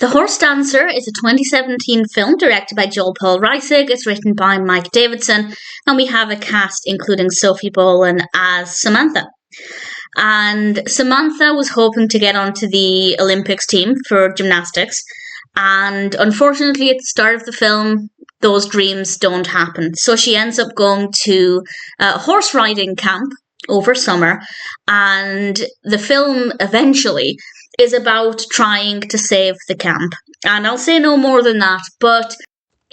The Horse Dancer is a 2017 film directed by Joel Paul Reisig. It's written by Mike Davidson, and we have a cast including Sophie Bolen as Samantha. And Samantha was hoping to get onto the Olympics team for gymnastics, and unfortunately at the start of the film, those dreams don't happen. So she ends up going to a horse riding camp over summer, and the film eventually is about trying to save the camp. And I'll say no more than that, but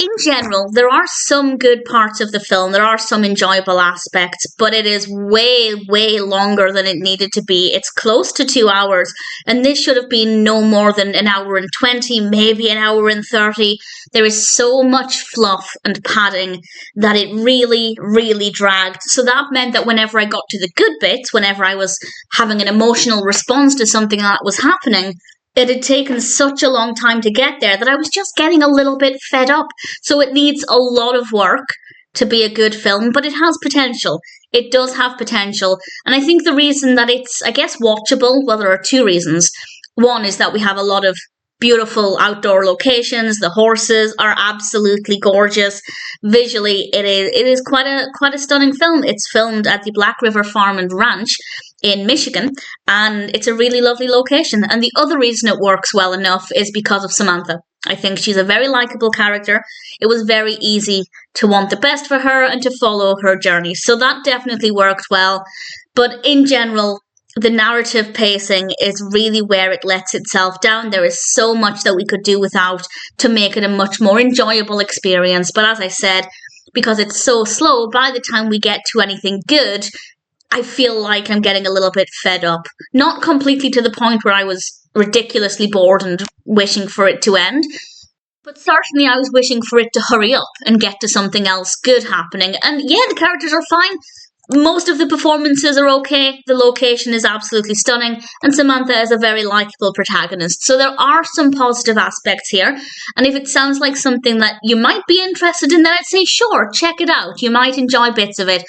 in general, there are some good parts of the film. There are some enjoyable aspects, but it is way, way longer than it needed to be. It's close to 2 hours, and this should have been no more than an hour and 20, maybe an hour and 30. There is so much fluff and padding that it really, really dragged. So that meant that whenever I got to the good bits, whenever I was having an emotional response to something that was happening, it had taken such a long time to get there that I was just getting a little bit fed up. So it needs a lot of work to be a good film, but it has potential. It does have potential. And I think the reason that it's, I guess, watchable, well, there are two reasons. One is that we have a lot of beautiful outdoor locations. The horses are absolutely gorgeous. Visually, it is quite a stunning film. It's filmed at the Black River Farm and Ranch in Michigan, and it's a really lovely location. And the other reason it works well enough is because of Samantha. I think she's a very likable character. It was very easy to want the best for her and to follow her journey. So that definitely worked well. But in general, the narrative pacing is really where it lets itself down. There is so much that we could do without to make it a much more enjoyable experience. But as I said, because it's so slow, by the time we get to anything good, I feel like I'm getting a little bit fed up. Not completely to the point where I was ridiculously bored and wishing for it to end, but certainly I was wishing for it to hurry up and get to something else good happening. And yeah, the characters are fine. Most of the performances are okay. The location is absolutely stunning, and Samantha is a very likable protagonist. So there are some positive aspects here, and if it sounds like something that you might be interested in, then I'd say sure, check it out. You might enjoy bits of it.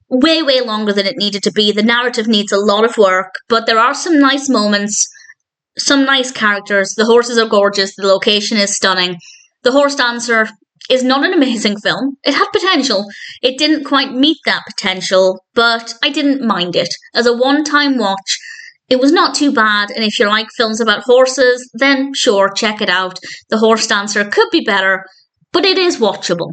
Way, way longer than it needed to be. The narrative needs a lot of work, but there are some nice moments, some nice characters. The horses are gorgeous. The location is stunning. The Horse Dancer is not an amazing film. It had potential. It didn't quite meet that potential, but I didn't mind it. As a one-time watch, it was not too bad, and if you like films about horses, then sure, check it out. The Horse Dancer could be better, but it is watchable.